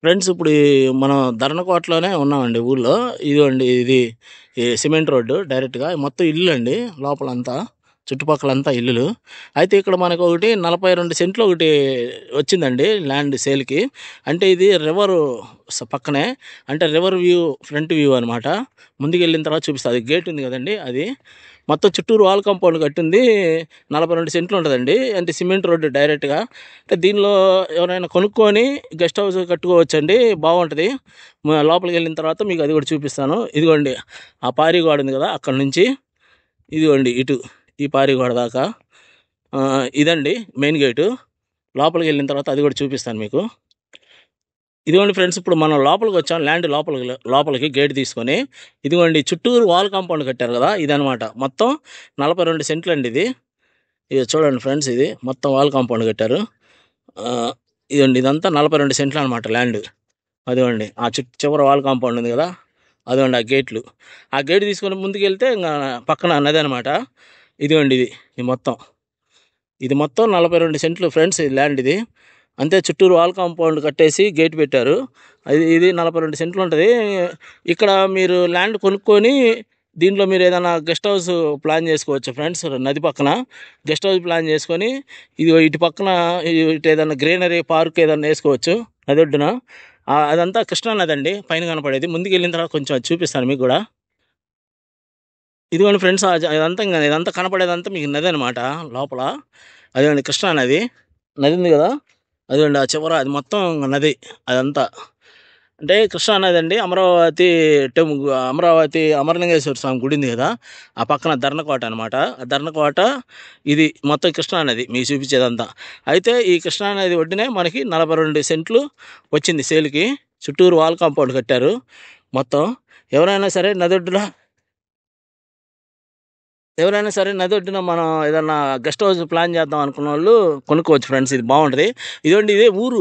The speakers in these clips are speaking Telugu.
ఫ్రెండ్స్ ఇప్పుడు మనం ధరణకోటలోనే ఉన్నామండి ఊళ్ళో. ఇదిగోండి ఇది ఈ సిమెంట్ రోడ్డు డైరెక్ట్గా మొత్తం ఇల్లు అండి. లోపలంతా చుట్టుపక్కలంతా ఇల్లులు. అయితే ఇక్కడ మనకు ఒకటి 42 సెంట్లు ఒకటి వచ్చిందండి ల్యాండ్ సేల్కి. అంటే ఇది రివర్ పక్కనే, అంటే రివర్ వ్యూ ఫ్రంట్ వ్యూ అనమాట. ముందుకు వెళ్ళిన తర్వాత చూపిస్తుంది, గేట్ ఉంది కదండి అది. మొత్తం చుట్టూరు వాల్ కాంపౌండ్ కట్టింది 42 సెంట్లు ఉంటుందండి. అంటే సిమెంట్ రోడ్డు డైరెక్ట్గా. అంటే దీనిలో ఎవరైనా కొనుక్కొని గెస్ట్ హౌస్ కట్టుకోవచ్చండి, బాగుంటుంది. లోపలికి వెళ్ళిన తర్వాత మీకు అది కూడా చూపిస్తాను. ఇదిగోండి ఆ పారి గోడ ఉంది కదా, అక్కడ నుంచి ఇదిగోండి ఇటు ఈ పారి గోడ దాకా ఇదండి మెయిన్ గేటు. లోపలికి వెళ్ళిన తర్వాత అది కూడా చూపిస్తాను మీకు. ఇదిగోండి ఫ్రెండ్స్, ఇప్పుడు మనం లోపలికి వచ్చాం, ల్యాండ్ లోపలికి గేట్ తీసుకొని. ఇదిగోండి చుట్టూరు వాల్ కాంపౌండ్ కట్టారు కదా, ఇదనమాట. మొత్తం 42 సెంట్లు అండి ఇది. ఇది చూడండి ఫ్రెండ్స్, ఇది మొత్తం వాల్ కాంపౌండ్ కట్టారు. ఇదండి ఇదంతా 42 సెంట్లు అనమాట ల్యాండ్. అదిగోండి ఆ చివరి వాల్ కాంపౌండ్ ఉంది కదా, అదిగోండి ఆ గేట్లు. ఆ గేట్ తీసుకొని ముందుకు వెళ్తే ఇంకా పక్కన నది అనమాట. ఇదిగోండి ఇది మొత్తం 42 సెంట్లు ఫ్రెండ్స్, ఇది ల్యాండ్ ఇది. అంతే, చుట్టూరు వాల్ కాంపౌండ్ కట్టేసి గేట్ పెట్టారు. ఇది 42 సెంట్లు ఉంటుంది. ఇక్కడ మీరు ల్యాండ్ కొనుక్కొని దీంట్లో మీరు ఏదైనా గెస్ట్ హౌస్ ప్లాన్ చేసుకోవచ్చు ఫ్రెండ్స్. నది పక్కన గెస్ట్ హౌస్ ప్లాన్ చేసుకొని ఇది ఇటు పక్కన ఇటు ఏదైనా గ్రీనరీ పార్క్ ఏదైనా వేసుకోవచ్చు నది ఒడ్డున. అదంతా కృష్ణా నది అండి పైన కనపడేది. ముందుకు వెళ్ళిన తర్వాత కొంచెం అది చూపిస్తాను మీకు కూడా. ఇదిగోండి ఫ్రెండ్స్, ఇదంతా కనపడేదంతా మీకు నది అనమాట లోపల. అదిగోండి కృష్ణా నది ఉంది కదా, అదిగోండి ఆ చివర అది మొత్తం నది అదంతా. అంటే కృష్ణా నది అండి. అమరావతి అమరలింగేశ్వర స్వామి గుడి ఉంది కదా, ఆ పక్కన ధరణకోట అనమాట. ఆ ధరణకోట ఇది మొత్తం కృష్ణా నది మీకు చూపించేదంతా. అయితే ఈ కృష్ణా నది ఒడ్డునే మనకి 42 సెంట్లు వచ్చింది సేల్కి. చుట్టూరు వాల్ కాంపౌండ్ కట్టారు మొత్తం. ఎవరైనా సరే నది ఒడ్డున మనం ఏదన్నా గెస్ట్ హౌస్ ప్లాన్ చేద్దాం అనుకున్న వాళ్ళు కొనుక్కోవచ్చు ఫ్రెండ్స్, ఇది బాగుంటుంది. ఇదే ఊరు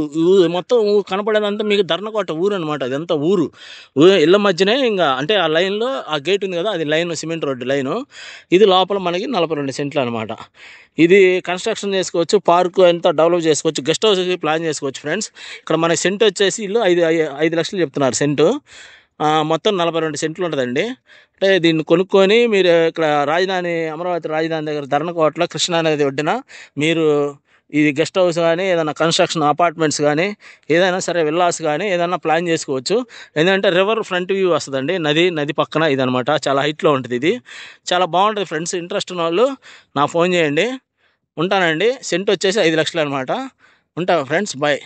మొత్తం కనపడేదంతా మీకు ధరణకోట ఊరు అనమాట. ఇదంతా ఊరు ఇళ్ళ మధ్యనే. ఇంకా అంటే ఆ లైన్లో ఆ గేట్ ఉంది కదా, అది లైన్ సిమెంట్ రోడ్డు లైను. ఇది లోపల మనకి 42 సెంట్లు అనమాట. ఇది కన్స్ట్రక్షన్ చేసుకోవచ్చు, పార్కు అంతా డెవలప్ చేసుకోవచ్చు, గెస్ట్ హౌస్ ప్లాన్ చేసుకోవచ్చు ఫ్రెండ్స్. ఇక్కడ మన సెంట్ వచ్చేసి ఇల్లు 5 లక్షలు చెప్తున్నారు సెంటు. మొత్తం 42 సెంట్లు ఉంటుందండి. అంటే దీన్ని కొనుక్కొని మీరు ఇక్కడ అమరావతి రాజధాని దగ్గర ధరణకోటలో కృష్ణానది ఒడ్డున మీరు ఇది గెస్ట్ హౌస్ కానీ ఏదైనా కన్స్ట్రక్షన్ అపార్ట్మెంట్స్ కానీ ఏదైనా సరే విల్లాస్ కానీ ఏదైనా ప్లాన్ చేసుకోవచ్చు. ఎందుకంటే రివర్ ఫ్రంట్ వ్యూ వస్తుందండి, నది పక్కన ఇదనమాట. చాలా హైట్లో ఉంటుంది ఇది, చాలా బాగుంటుంది ఫ్రెండ్స్. ఇంట్రెస్ట్ ఉన్న వాళ్ళు నాకు ఫోన్ చేయండి. ఉంటానండి. సెంట్ వచ్చేసి 5 లక్షలు అనమాట. ఉంటా ఫ్రెండ్స్, బాయ్.